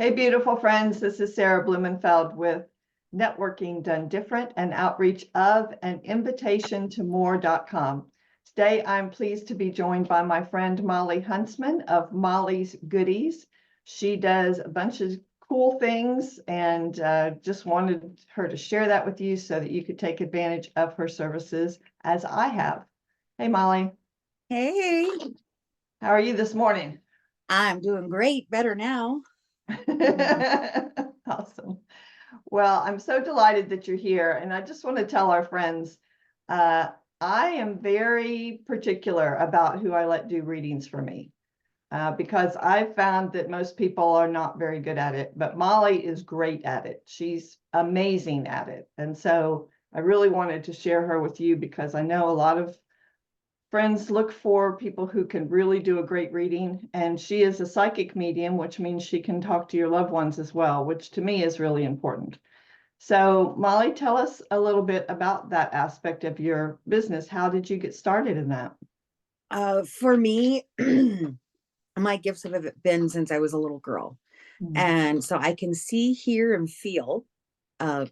Hey, beautiful friends. This is Sarah Blumenfeld with Networking Done Different, an outreach of an invitation to more.com. Today, I'm pleased to be joined by my friend Mollee Huntsman of MolleesGoodees. She does a bunch of cool things and just wanted her to share that with you so that you could take advantage of her services as I have. Hey, Mollee. Hey, How are you this morning? I'm doing great. Better now. Awesome. Well, I'm so delighted that you're here. And I just want to tell our friends, uh, I am very particular about who I let do readings for me because I've found that most people are not very good at it, but Mollee is great at it. She's amazing at it. And so I really wanted to share her with you because I know a lot of friends look for people who can really do a great reading, and she is a psychic medium, which means she can talk to your loved ones as well, which to me is really important. So Mollee, tell us a little bit about that aspect of your business. How did you get started in that? For me, my gifts have been since I was a little girl. Mm. And so I can see, hear, and feel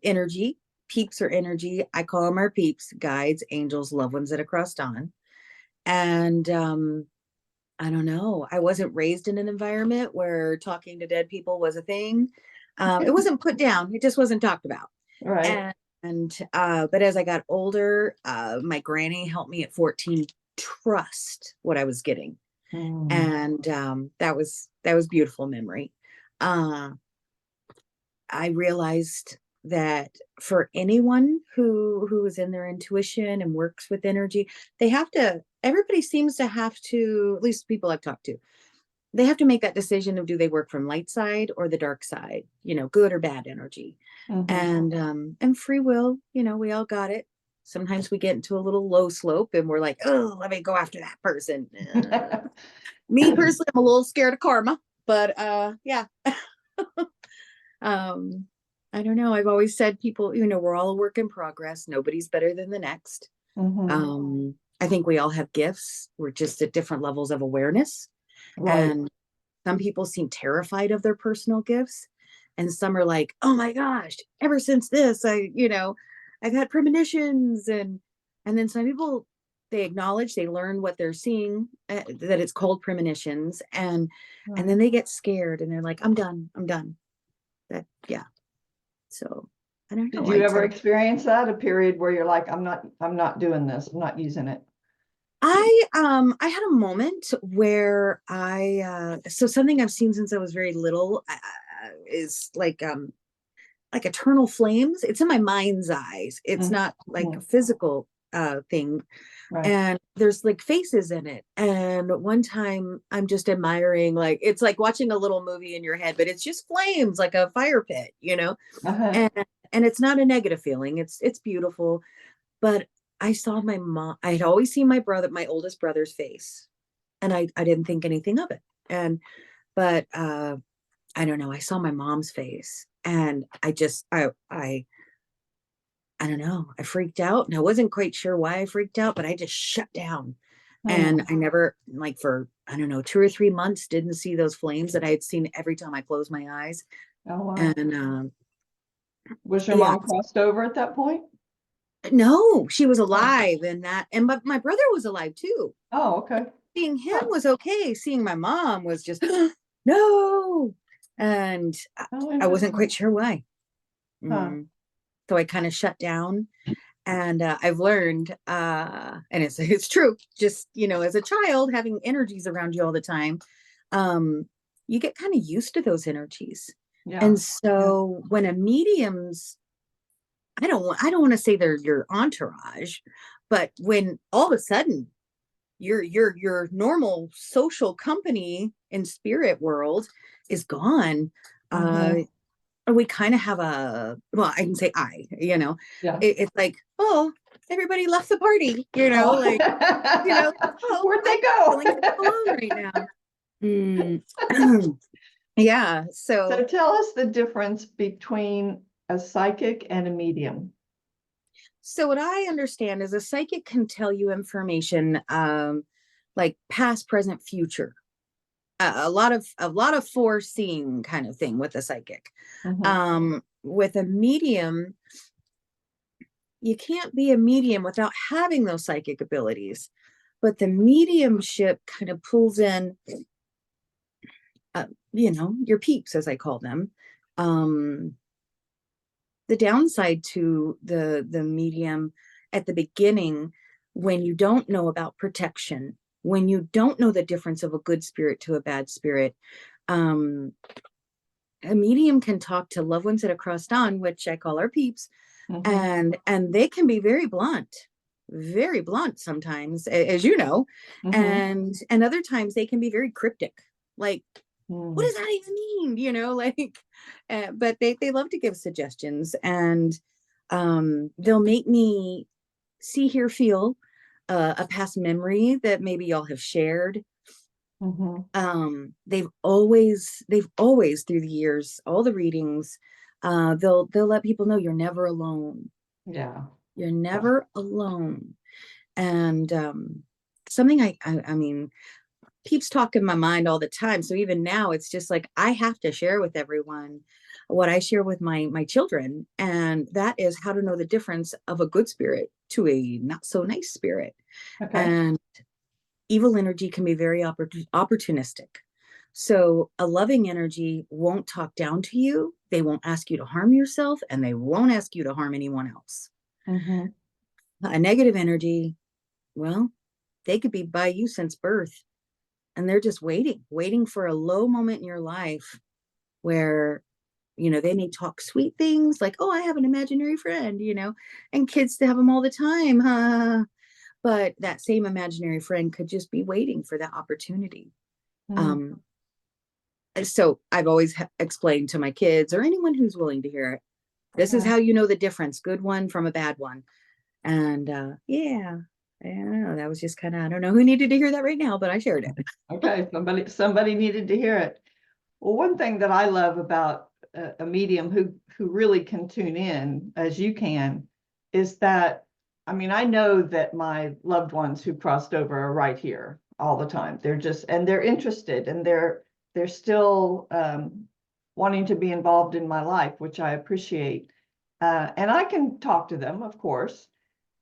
energy. Peeps are energy. I call them our peeps, guides, angels, loved ones that have crossed on. And I don't know. I wasn't raised in an environment where talking to dead people was a thing. It wasn't put down. It just wasn't talked about. Right. And but as I got older, my granny helped me at 14 trust what I was getting. Mm. And that was beautiful memory. Uh, I realized that for anyone who is in their intuition and works with energy, they have to, everybody seems to have to, at least people I've talked to, they have to make that decision of do they work from light side or the dark side, good or bad energy. Mhm. And free will, we all got it. Sometimes we get into a little low slope and we're like, oh, let me go after that person. Me personally, I'm a little scared of karma, but yeah. um I don't know. I've always said people, we're all a work in progress. Nobody's better than the next. Mhm. I think we all have gifts. We're just at different levels of awareness. Right. And some people seem terrified of their personal gifts. And some are like, oh my gosh, ever since this, I've had premonitions. And then some people, they acknowledge, they learn what they're seeing, that it's called premonitions. And then they get scared and they're like, I'm done. That, yeah. So I don't Did know. you I ever tell experience that, a period where you're like, I'm not doing this, I'm not using it? I had a moment where so something I've seen since I was very little is like eternal flames. It's in my mind's eyes. It's not like a Mhm. physical thing. Right. And there's like faces in it. And one time I'm just admiring, like it's like watching a little movie in your head, but it's just flames, like a fire pit. Uh-huh. And it's not a negative feeling. It's beautiful. But I saw my mom. I had always seen my oldest brother's face, and I didn't think anything of it. But I don't know. I saw my mom's face, and I don't know. I freaked out, and I wasn't quite sure why I freaked out, but I just shut down. And Hmm. I never, like, for I don't know, 2 or 3 months, didn't see those flames that I had seen every time I closed my eyes. Oh, wow. And Was your yeah, mom crossed over at that point? no, she was Oh, alive, and but my brother was alive too. oh, okay. Seeing him Huh. was okay. Seeing my mom was just no, and Oh, I wasn't interesting. quite sure why. Huh. Mm. So I kind of shut down, and I've learned, and it's true. Just as a child, having energies around you all the time, um, you get kind of used to those energies, Yeah. and so when a medium's, I don't want to say they're your entourage, but when all of a sudden your normal social company in spirit world is gone, uh Hmm. we kind of have I can say Yeah. it's like, oh, everybody left the party, Oh. like, oh, Where'd I'm they go? feeling alone right now. Mm. Yeah, So so tell us the difference between a psychic and a medium. what I understand is a psychic can tell you information, like past, present, future. a lot of foreseeing kind of thing with a psychic. Mhm. With a medium, you can't be a medium without having those psychic abilities, but the mediumship kind of pulls in, your peeps, as I call them. Um, the downside to the medium at the beginning, when you don't know about protection, when you don't know the difference of a good spirit to a bad spirit, um, a medium can talk to loved ones that have crossed on, which I call our peeps, Mhm. and they can be very blunt sometimes, as you know, Mhm. and other times they can be very cryptic, like, what Mm. does that even mean, like, but they love to give suggestions, and they'll make me see, hear, feel a past memory that maybe y'all have shared. Mhm. They've always through the years, all the readings, they'll let people know you're never alone. Yeah. You're Yeah. never alone. And something I mean, keeps talk in my mind all the time. So even now, it's just like I have to share with everyone what I share with my children, and that is how to know the difference of a good spirit to a not so nice spirit. Okay. And evil energy can be very opportunistic. So a loving energy won't talk down to you. They won't ask you to harm yourself, and they won't ask you to harm anyone else. Mhm. A negative energy, well, they could be by you since birth, and they're just waiting for a low moment in your life where, they may talk sweet things like, oh, I have an imaginary friend, and kids to have them all the time, huh? But that same imaginary friend could just be waiting for that opportunity. Mm. um so I've always explained to my kids or anyone who's willing to hear it, this is Okay. how you know the difference, good one from a bad one. And yeah, I don't know, that was just kind of, I don't know who needed to hear that right now, but I shared it. Okay. Somebody needed to hear it. Well, one thing that I love about a medium who really can tune in as you can is that, I mean, I know that my loved ones who crossed over are right here all the time. They're interested, and they're still wanting to be involved in my life, which I appreciate. And I can talk to them, of course.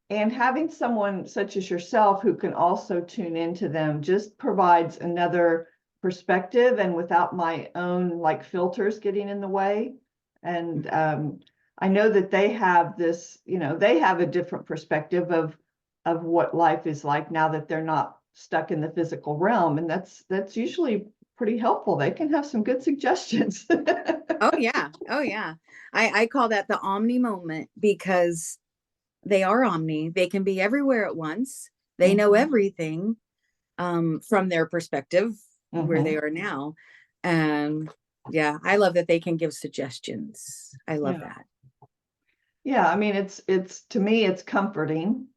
And having someone such as yourself who can also tune into them just provides another perspective, and without my own like filters getting in the way. And I know that they have this, they have a different perspective of what life is like now that they're not stuck in the physical realm. And that's usually pretty helpful. They can have some good suggestions. Oh yeah, oh yeah. I call that the Omni Moment, because they are omni, they can be everywhere at once, they know Mhm. everything, from their perspective where they Mhm. are now. And yeah, I love that they can give suggestions. I love Yeah. that. Yeah, I mean, it's to me, it's comforting.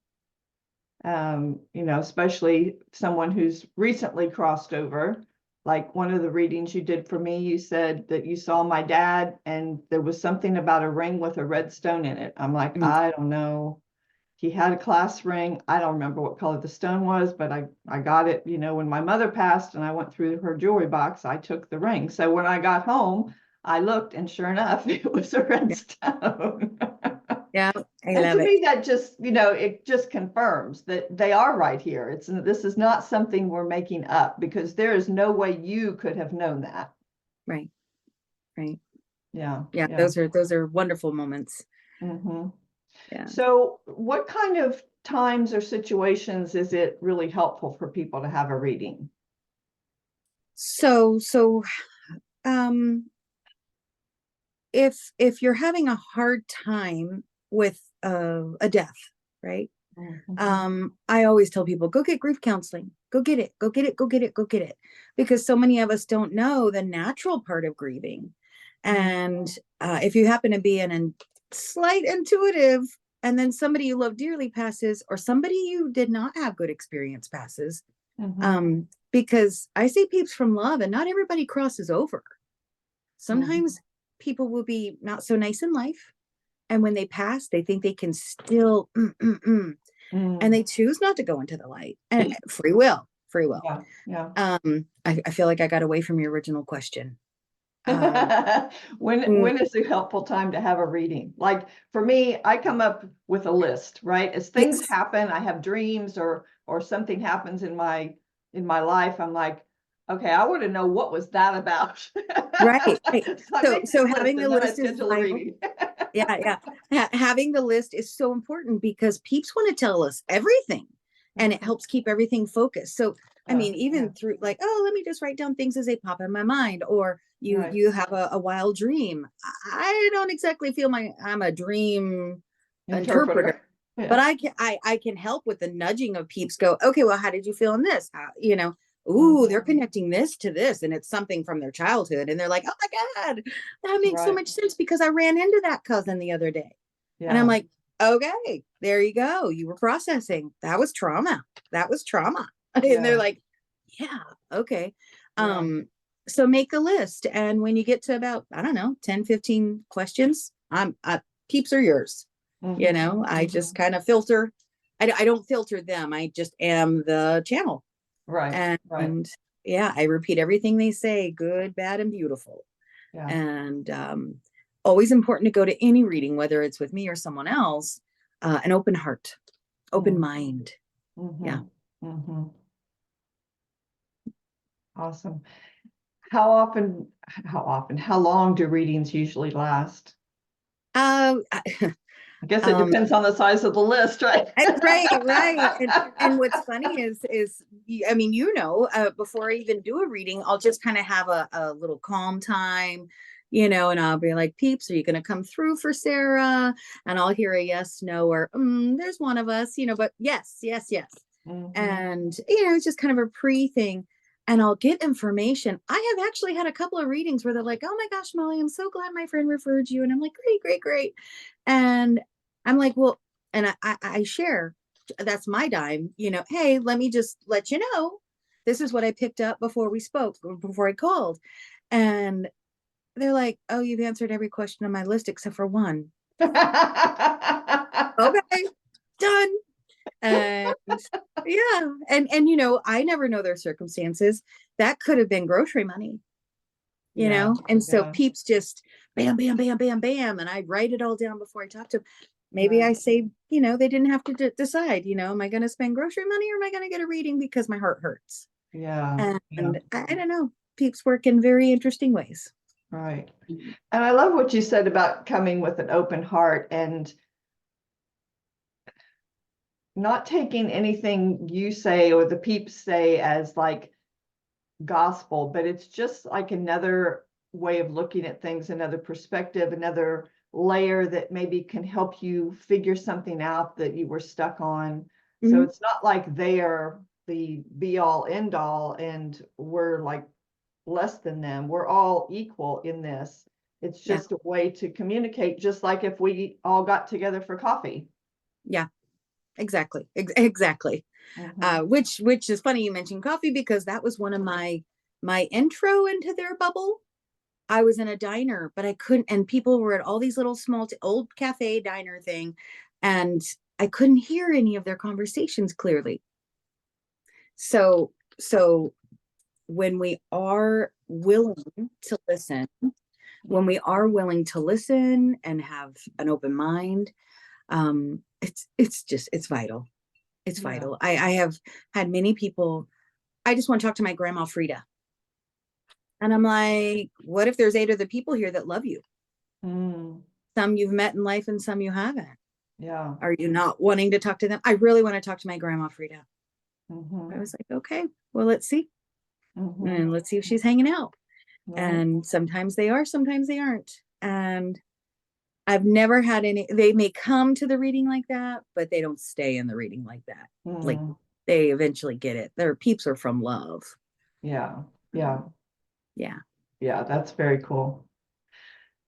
Especially someone who's recently crossed over. Like one of the readings you did for me, you said that you saw my dad and there was something about a ring with a red stone in it. I'm like, Mm, I don't know. He had a class ring. I don't remember what color the stone was, but I got it, when my mother passed and I went through her jewelry box, I took the ring. So when I got home, I looked, and sure enough, it was a red yeah, stone. yeah, I And love to it. me, that just, it just confirms that they are right here. This is not something we're making up, because there is no way you could have known that. Right, right. Yeah, Yeah, yeah. those are wonderful moments. Hmm. Yeah. So what kind of times or situations is it really helpful for people to have a reading? So um if you're having a hard time with a death, right? Mhm. I always tell people, go get grief counseling, go get it, go get it, go get it, go get it, because so many of us don't know the natural part of grieving. And if you happen to be slight intuitive, and then somebody you love dearly passes, or somebody you did not have good experience passes, Mhm. because I see peeps from love, and not everybody crosses over. Mhm. Sometimes people will be not so nice in life, and when they pass, they think they can still and Mhm. they choose not to go into the light. And free will, free will. Yeah. Yeah. I feel like I got away from your original question. Um, When is a helpful time to have a reading? Like for me, I come up with a list, right? As things yes, happen, I have dreams or something happens in my life. I'm like, okay, I want to know what was that about. right, right. So I So, make so this list having the and then I list is schedule a vital. reading. Yeah, yeah. Having the list is so important because peeps want to tell us everything, and it helps keep everything focused. So, I Yeah, mean, even yeah, through like, oh, let me just write down things as they pop in my mind, or right. you have a wild dream. I don't exactly feel I'm a dream interpreter, Interpreter. but Yeah. I can help with the nudging of peeps. Go, okay, well, how did you feel in this? How, ooh, they're Mhm. connecting this to this, and it's something from their childhood, and they're like, oh my god, that makes so Right. much sense because I ran into that cousin the other day. And I'm Yeah. like, okay, there you go. You were processing. That was trauma. That was trauma. And they're Yeah. like, yeah, okay. Yeah. So make a list. And when you get to about, I don't know, 10, 15 questions, peeps are yours. I just kind of filter. I don't filter them. I just am the channel. Right. Right. And yeah, I repeat everything they say, good, bad, and beautiful. Yeah. And always important to go to any reading, whether it's with me or someone else, an open heart, open Mm-hmm. mind. Yeah. Mm-hmm. Awesome. How long do readings usually last? Uh, I guess it um, depends on the size of the list, right? right, right. And what's funny is I mean, before I even do a reading, I'll just kind of have a little calm time, and I'll be like, peeps, are you going to come through for Sarah? And I'll hear a yes, no, or there's one of us, but yes, yes, yes. Mm-hmm. And it's just kind of a pre thing. And I'll get information. I have actually had a couple of readings where they're like, oh my gosh, Molly, I'm so glad my friend referred you. And I'm like, great, great, great. And I'm like, well, and I share, that's my dime, hey, let me just let you know, this is what I picked up before we spoke, before I called. And they're like, oh, you've answered every question on my list except for one. Okay, done. And yeah, and I never know their circumstances. That could have been grocery money, Yeah. and so Yeah. peeps just bam, bam, bam, bam, bam, and I write it all down before I talk to them. Maybe I Right. say, they didn't have to decide, am I going to spend grocery money or am I going to get a reading because my heart hurts? Yeah. Yeah. And I don't know, peeps work in very interesting ways. Right. And I love what you said about coming with an open heart and not taking anything you say or the peeps say as like gospel, but it's just like another way of looking at things, another perspective, another layer that maybe can help you figure something out that you were stuck on. So Mhm. it's not like they're the be all end all and we're like less than them. We're all equal in this. It's Yeah, just a way to communicate, just like if we all got together for coffee. yeah, exactly, exactly. Mhm. Which is funny you mentioned coffee because that was one of my intro into their bubble. I was in a diner, but I couldn't, and people were at all these little small old cafe diner thing, and I couldn't hear any of their conversations clearly. So when we are willing to listen, when we are willing to listen and have an open mind, it's vital. It's Yeah. vital. I have had many people. I just want to talk to my grandma Frida. And I'm like, what if there's 8 other people here that love you? Mm, Some you've met in life and some you haven't. yeah. Are you not wanting to talk to them? I really want to talk to my grandma Frida. I Hmm. was like, okay, well, let's see. Hmm. And let's see if she's hanging out. Right. And sometimes they are, sometimes they aren't. And I've never had any, they may come to the reading like that, but they don't stay in the reading like that. Like Mm, they eventually get it. Their peeps are from love. yeah. Yeah. Um, yeah. Yeah. That's very cool.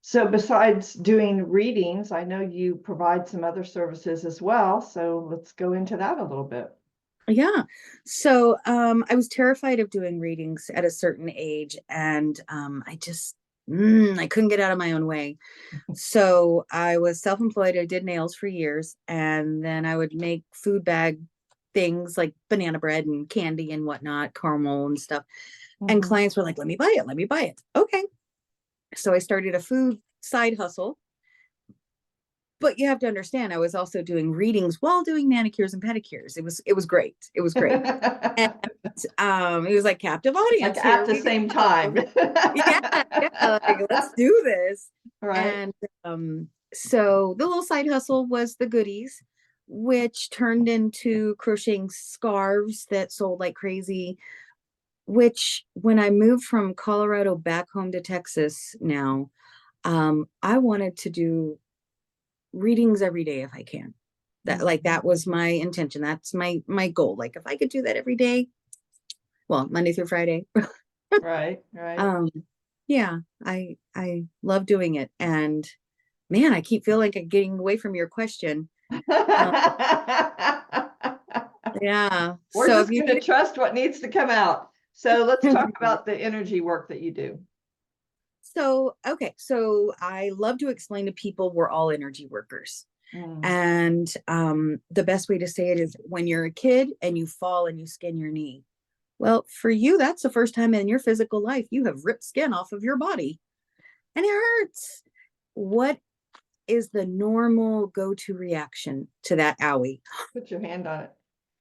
So besides doing readings, I know you provide some other services as well. So let's go into that a little bit. Yeah. So I was terrified of doing readings at a certain age, and I couldn't get out of my own way. So I was self-employed. I did nails for years, and then I would make food bag things like banana bread and candy and whatnot, caramel and stuff. And Mhm. clients were like, let me buy it. Let me buy it. Okay. So I started a food side hustle. But you have to understand, I was also doing readings while doing manicures and pedicures. It was great. It was great. And it was like captive Like audience. at Here the we same go. time. Yeah, yeah, like let's do this. Right. And so the little side hustle was the goodies, which turned into crocheting scarves that sold like crazy. Which when I moved from Colorado back home to Texas now, I wanted to do readings every day if I can. That was my intention. That's my goal. Like if I could do that every day, well, Monday through Friday. Right, right. um yeah, I love doing it. And man, I keep feeling like I'm getting away from your question. um yeah, We're so if just you going to need trust what needs to come out. So let's talk about the energy work that you do. so okay, so I love to explain to people we're all energy workers. Mm. And the best way to say it is when you're a kid and you fall and you skin your knee. Well, for you, that's the first time in your physical life you have ripped skin off of your body and it hurts. What is the normal go-to reaction to that owie? Put your hand on it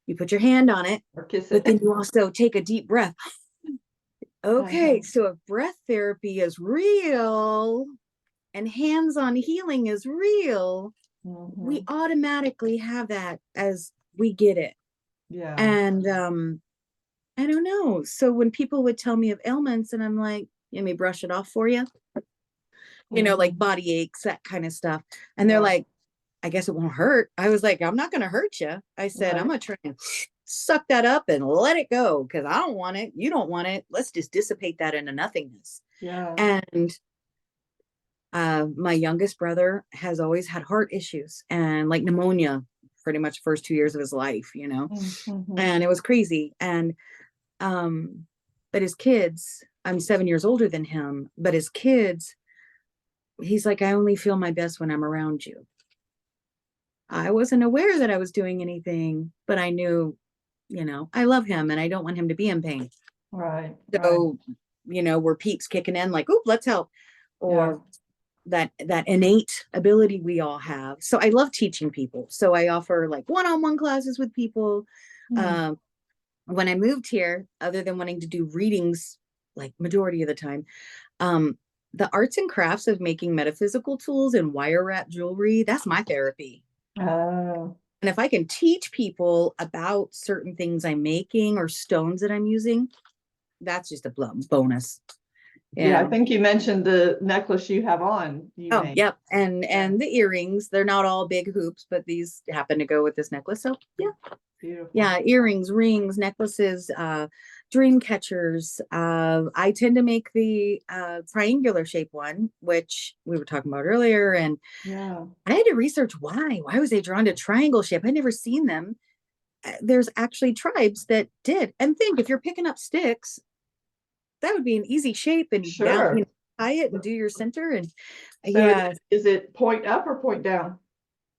You put your hand on it, or kiss but then it. you also take a deep breath. Okay, Uh-huh. so if breath therapy is real and hands-on healing is real, we Mhm. automatically have that as we get it. Yeah. And I don't know. So when people would tell me of ailments and I'm like, let me brush it off for you, like Mhm. body aches, that kind of stuff. And they're Right. like, I guess it won't hurt. I was like, I'm not going to hurt you. I said, I'm Right. going to try and suck that up and let it go because I don't want it. You don't want it. Let's just dissipate that into nothingness. Yeah. And my youngest brother has always had heart issues and like pneumonia pretty much first 2 years of his life. Mhm. And it was crazy. And um but his kids, I'm 7 years older than him, but his kids, he's like, I only feel my best when I'm around you. I wasn't aware that I was doing anything, but I knew, I love him and I don't want him to be in pain. Right. Right. So, we're peeps kicking in like, oop, let's help. Yeah. Or that innate ability we all have. So I love teaching people. So I offer like one-on-one classes with people. Mm. um when I moved here, other than wanting to do readings like majority of the time, um, the arts and crafts of making metaphysical tools and wire wrap jewelry, that's my therapy. Oh. And if I can teach people about certain things I'm making or stones that I'm using, that's just a bonus. Yeah, I Yeah. think you mentioned the necklace you have on, you Oh, made. yep. And Yeah. and the earrings, they're not all big hoops, but these happen to go with this necklace. So yeah. Beautiful. Yeah, earrings, rings, necklaces, dream catchers. I tend to make the triangular shape one, which we were talking about earlier. And Yeah. I had to research why. Why was I drawn to triangle shape? I'd never seen them. There's actually tribes that did. And think if you're picking up sticks, that would be an easy shape and down, Sure. tie it and do your center. And So yeah, is it point up or point down?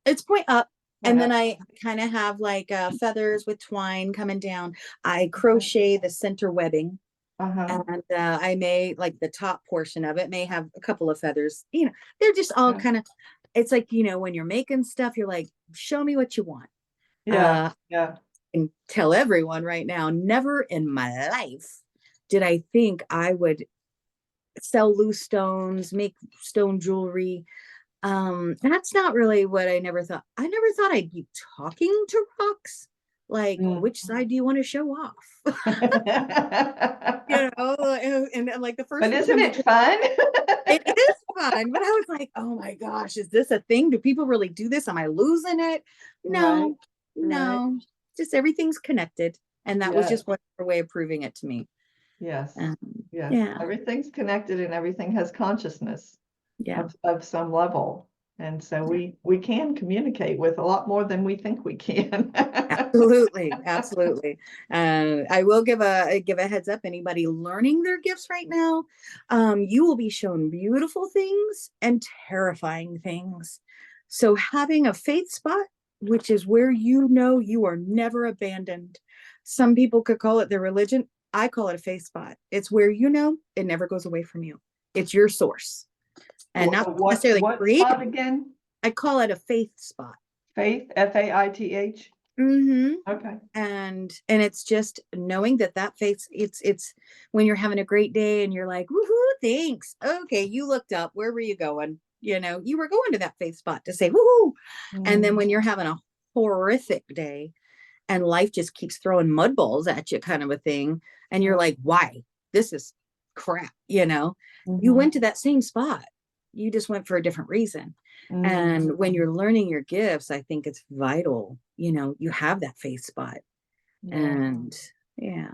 it's point up. Point And then up. I kind of have like feathers with twine coming down. I Okay. crochet the center webbing. Uh-huh. And I may like the top portion of it may have a couple of feathers. They're just all Yeah. kind of, it's like, when you're making stuff, you're like, show me what you want. Yeah. uh Yeah. and tell everyone right now, never in my life did I think I would sell loose stones, make stone jewelry. That's not really what I never thought. I never thought I'd be talking to rocks. Like, Mm. which side do you want to show off? And like the first But one isn't comes, it fun? it is fun. But I was like, oh my gosh, is this a thing? Do people really do this? Am I losing it? Right. No, Right. no, just everything's connected. And that was Yeah. just one way of proving it to me. Yes. Um, Yes. yeah, Everything's connected and everything has consciousness yeah. of some level. And so Yeah. we can communicate with a lot more than we think we can. Absolutely, absolutely. I will give a heads up. Anybody learning their gifts right now, you will be shown beautiful things and terrifying things. So having a faith spot which is where you know you are never abandoned. Some people could call it their religion. I call it a faith spot. It's where you know it never goes away from you. It's your source, and not necessarily What created. spot again? I call it a faith spot. Faith, Faith. Mm-hmm. Okay. And it's just knowing that faith, it's when you're having a great day and you're like, woohoo, thanks. Okay, you looked up. Where were you going? You know, you were going to that faith spot to say woohoo. And then when you're having a horrific day and life just keeps throwing mud balls at you, kind of a thing, and you're like, why? This is crap, you know. You went to that same spot. You just went for a different reason. And when you're learning your gifts, I think it's vital, you know, you have that faith spot. And yeah.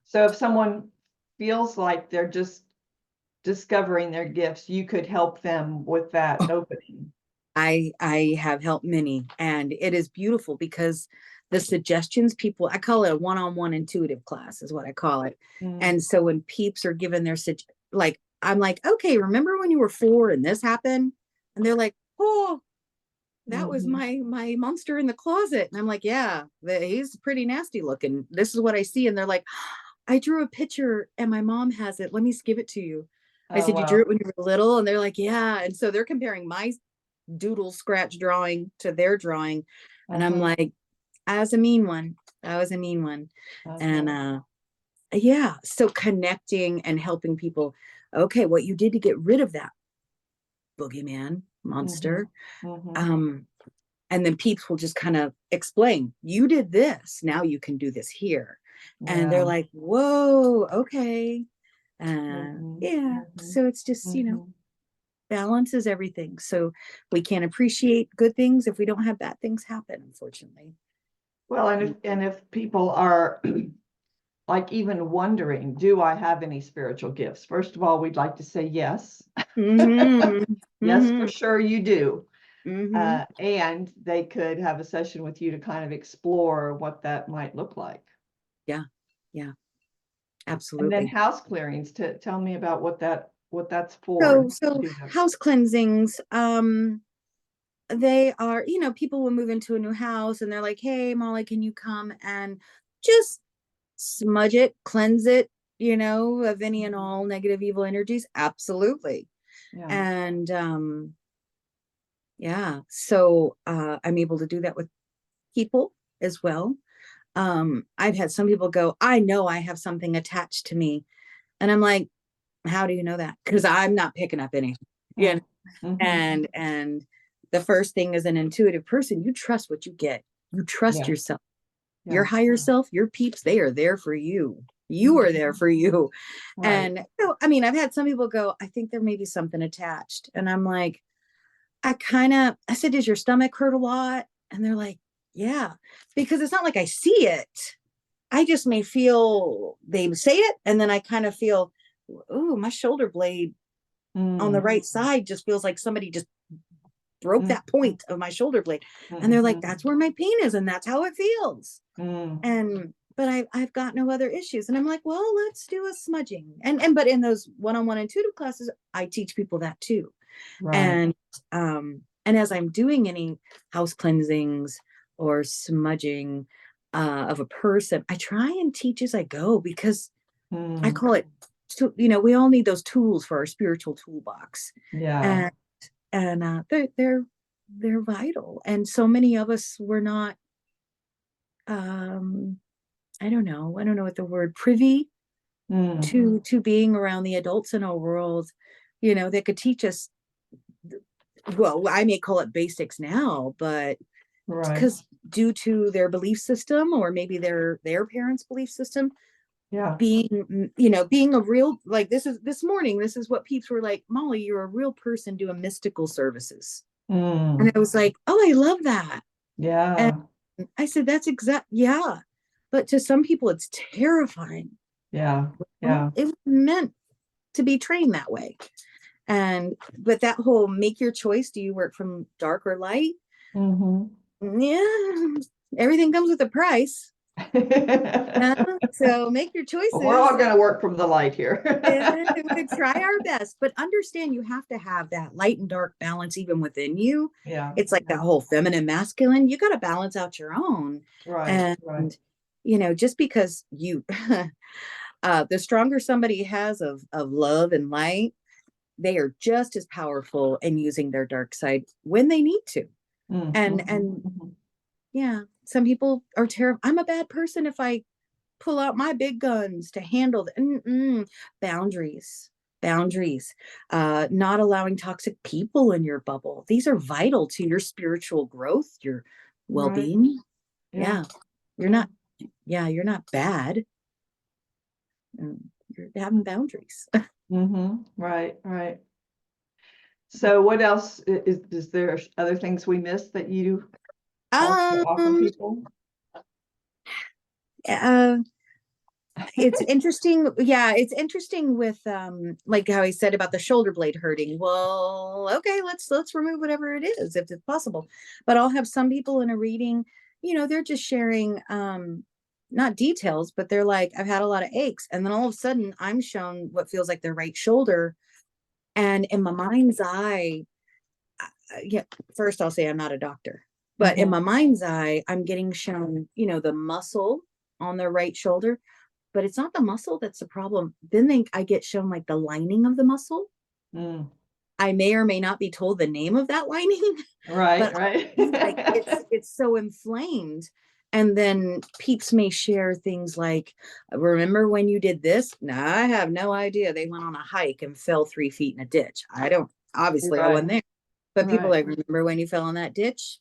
So if someone feels like they're just discovering their gifts, you could help them with that opening. I have helped many, and it is beautiful because the suggestions people, I call it a one-on-one intuitive class is what I call it. And so when peeps are given their like, I'm like, okay, remember when you were 4 and this happened? And they're like, oh, that was my monster in the closet. And I'm like, yeah, he's pretty nasty looking. This is what I see. And they're like, I drew a picture and my mom has it. Let me give it to you. I said, you drew it when you were little? And they're like, yeah. And so they're comparing my doodle scratch drawing to their drawing. And I'm like, I was a mean one. And yeah, so connecting and helping people. Okay, what you did to get rid of that boogeyman monster. And then peeps will just kind of explain, you did this, now you can do this here. And they're like, whoa, okay. Yeah, so it's just, you know, balance is everything. So we can't appreciate good things if we don't have bad things happen, unfortunately. Well, and if people are like even wondering, do I have any spiritual gifts? First of all, we'd like to say yes. Yes, for sure you do. And they could have a session with you to kind of explore what that might look like. Yeah, absolutely. And then house clearings, to tell me about what that's for. So house cleansings, they are, you know, people will move into a new house and they're like, hey, Molly, can you come and just smudge it, cleanse it, you know, of any and all negative, evil energies? Absolutely. And yeah, so I'm able to do that with people as well. I've had some people go, I know I have something attached to me. And I'm like, how do you know that? Because I'm not picking up anything. Yeah. And the first thing, as an intuitive person, you trust what you get. You trust yourself. Your higher self, your peeps, they are there for you. You are there for you. And so, I mean, I've had some people go, I think there may be something attached. And I'm like, I said, does your stomach hurt a lot? And they're like, yeah, because it's not like I see it. I just may feel, they say it, and then I kind of feel, oh, my shoulder blade on the right side just feels like somebody just broke that point of my shoulder blade. And they're like, that's where my pain is, and that's how it feels. But I've got no other issues. And I'm like, well, let's do a smudging. But in those one-on-one intuitive classes, I teach people that too. And as I'm doing any house cleansings or smudging of a person, I try and teach as I go, because I call it, you know, we all need those tools for our spiritual toolbox. And they're vital. And so many of us were not, I don't know what the word, privy to being around the adults in our world, you know, that could teach us, well, I may call it basics now, but because due to their belief system, or maybe their parents' belief system, being, you know, being a real, like this morning, this is what peeps were like, Molly, you're a real person doing mystical services. And I was like, oh, I love that. And I said, that's but to some people it's terrifying. It was meant to be trained that way. But that whole make your choice, do you work from dark or light? Yeah, everything comes with a price. So make your choices. We're all going to work from the light here. And we could try our best, but understand you have to have that light and dark balance even within you. Yeah. It's like that whole feminine, masculine. You got to balance out your own. Right. And, Right. just because you, the stronger somebody has of love and light, they are just as powerful in using their dark side when they need to. And yeah, some people are terrible. I'm a bad person if I pull out my big guns to handle boundaries. Not allowing toxic people in your bubble. These are vital to your spiritual growth, your well-being. Yeah. You're not bad. You're having boundaries. Right. Right. So what else is there other things we missed that you also offer people? It's interesting. Yeah, it's interesting with like how I said about the shoulder blade hurting. Well, okay, let's remove whatever it is if it's possible. But I'll have some people in a reading, they're just sharing not details, but they're like, I've had a lot of aches. And then all of a sudden I'm shown what feels like their right shoulder. And in my mind's eye, yeah, first I'll say I'm not a doctor, but in my mind's eye, I'm getting shown, the muscle on their right shoulder, but it's not the muscle that's the problem. Then I get shown like the lining of the muscle. I may or may not be told the name of that lining. Right, but right. like it's so inflamed. And then peeps may share things like, remember when you did this? No, I have no idea. They went on a hike and fell 3 feet in a ditch. I don't, obviously I wasn't there. But people like, remember when you fell in that ditch?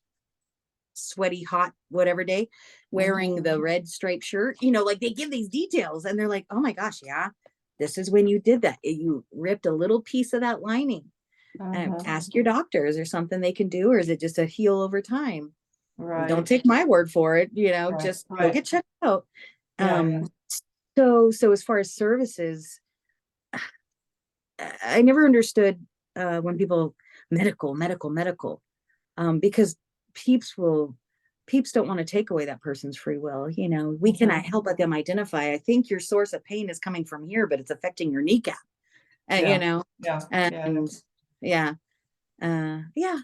Sweaty, hot, whatever day, wearing the red striped shirt, like they give these details and they're like, oh my gosh, yeah, this is when you did that. You ripped a little piece of that lining. And ask your doctor, is there something they can do, or is it just a heal over time? Right. Don't take my word for it, just go get checked out. So as far as services, I never understood when people medical, because peeps don't want to take away that person's free will. We cannot help them identify. I think your source of pain is coming from here, but it's affecting your kneecap. And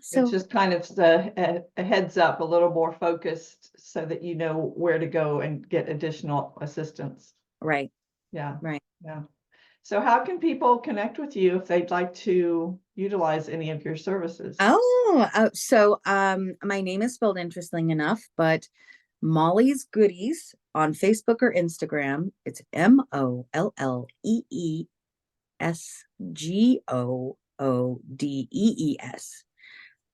so it's just kind of a heads up, a little more focused so that you know where to go and get additional assistance. Right. Yeah. Right. Yeah. So how can people connect with you if they'd like to utilize any of your services? So my name is spelled interesting enough, but MolleesGoodees on Facebook or Instagram. It's MolleesGoodees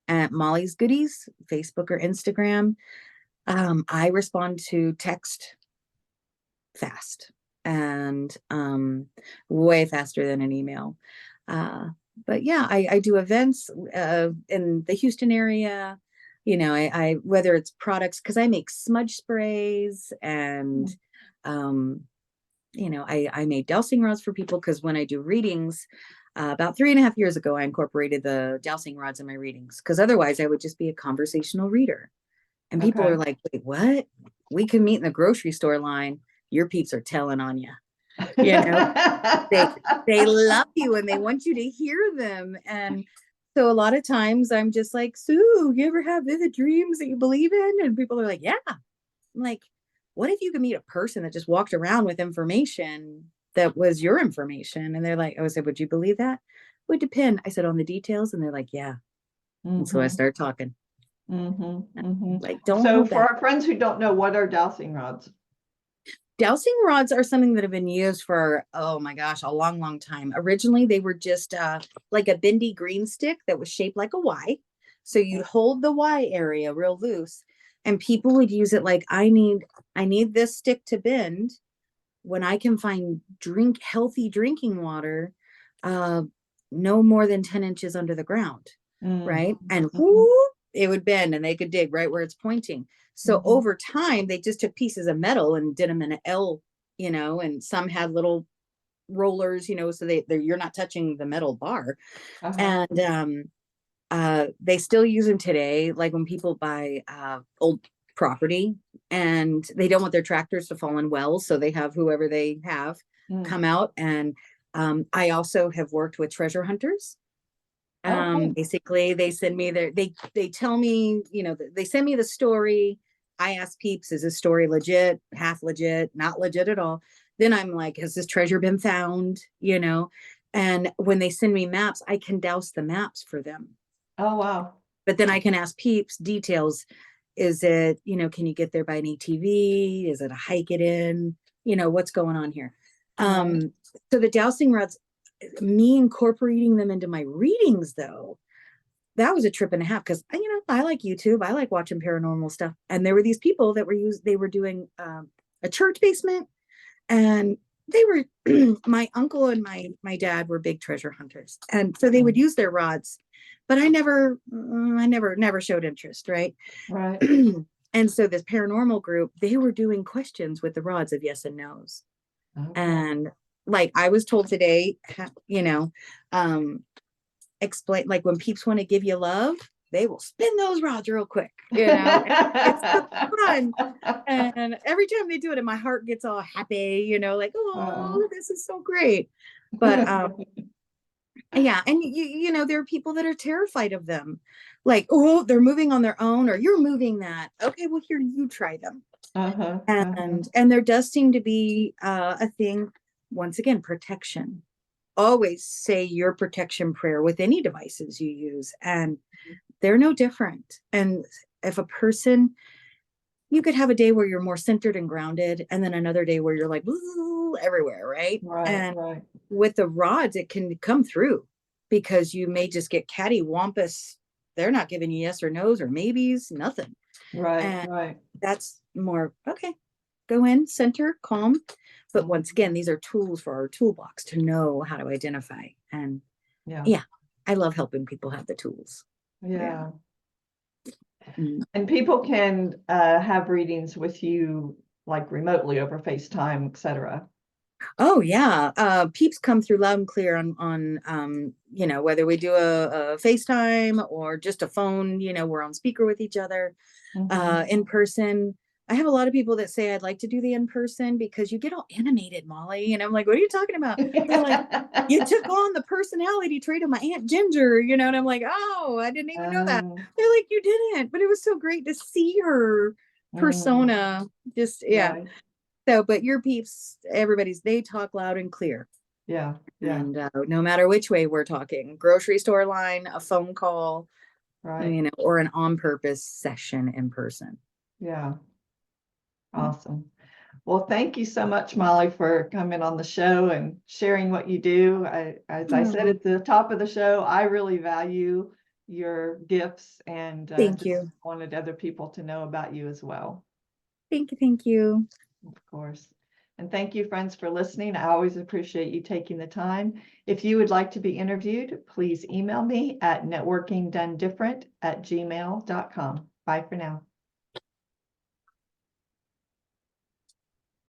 at MolleesGoodees, Facebook or Instagram. I respond to text fast and way faster than an email. But yeah, I do events in the Houston area. I whether it's products, because I make smudge sprays and I made dowsing rods for people, because when I do readings, about 3.5 years ago, I incorporated the dowsing rods in my readings, because otherwise I would just be a conversational reader. And people are like, wait, what? We can meet in the grocery store line. Your peeps are telling on you. They love you and they want you to hear them. And so a lot of times I'm just like, Sue, you ever have vivid dreams that you believe in? And people are like, yeah. I'm like, what if you could meet a person that just walked around with information that was your information? And they're like, I said, would you believe that? Would depend. I said, on the details. And they're like, yeah. And so I start talking. Like, don't. So for our friends who don't know, what are dowsing rods? Dowsing rods are something that have been used for, oh my gosh, a long, long time. Originally, they were just like a bendy green stick that was shaped like a Y. So you'd hold the Y area real loose, and people would use it like, I need this stick to bend when I can find healthy drinking water, no more than 10 inches under the ground, right? And whoop, it would bend and they could dig right where it's pointing. So over time, they just took pieces of metal and did them in an L, and some had little rollers, so you're not touching the metal bar. And they still use them today. Like when people buy old property, and they don't want their tractors to fall in wells, so they have whoever they have Mm. come out. And I also have worked with treasure hunters. Okay. Basically they send me they tell me, they send me the story. I ask peeps, is this story legit, half legit, not legit at all? Then I'm like, has this treasure been found? And when they send me maps, I can douse the maps for them. Oh, wow. But then I can ask peeps details. Is it, can you get there by an ATV? Is it a hike it in? What's going on here? Right. So the dowsing rods, me incorporating them into my readings, though, that was a trip and a half, because I like YouTube, I like watching paranormal stuff, and there were these people that they were doing a church basement, and they were my uncle and my dad were big treasure hunters, and so they would use their rods, but I never showed interest, right? Right. And so this paranormal group, they were doing questions with the rods of yes and no's. Okay. And like I was told today, um explain, like when peeps want to give you love, they will spin those rods real quick, it's so fun. And every time they do it, and my heart gets all happy, like, oh, this is so great. But yeah, and there are people that are terrified of them, like, oh, they're moving on their own, or you're moving that, okay, well, here, you try them. Uh-huh. And there does seem to be a thing, once again, protection. Always say your protection prayer with any devices you use, and they're no different. And if a person, you could have a day where you're more centered and grounded, and then another day where you're like everywhere, right? Right. And Right. with the rods, it can come through, because you may just get cattywampus. They're not giving you yes or no's or maybes, nothing. Right. And Right. that's more, okay, go in, center, calm. But once again, these are tools for our toolbox to know how to identify. And Yeah. yeah, I love helping people have the tools. Yeah. Mm. And people can have readings with you like remotely over FaceTime, etc. Oh yeah, peeps come through loud and clear on whether we do a FaceTime or just a phone. We're on speaker with each other. In person, I have a lot of people that say I'd like to do the in person, because you get all animated, Molly, and I'm like, what are you talking about? They're like, you took on the personality trait of my Aunt Ginger, and I'm like, oh, I didn't even know that. They're like, you didn't, but it was so great to see her persona. Just, yeah. Right. So, but your peeps, they talk loud and clear. Yeah. Yeah. And no matter which way we're talking, grocery store line, a phone call, Right. or an on purpose session in person. Yeah. Awesome. Well, thank you so much, Molly, for coming on the show and sharing what you do. As I said at the top of the show, I really value your gifts, and Thank just you. wanted other people to know about you as well. Thank you. Thank you. Of course. And thank you, friends, for listening. I always appreciate you taking the time. If you would like to be interviewed, please email me at networkingdonedifferent@gmail.com. Bye for now.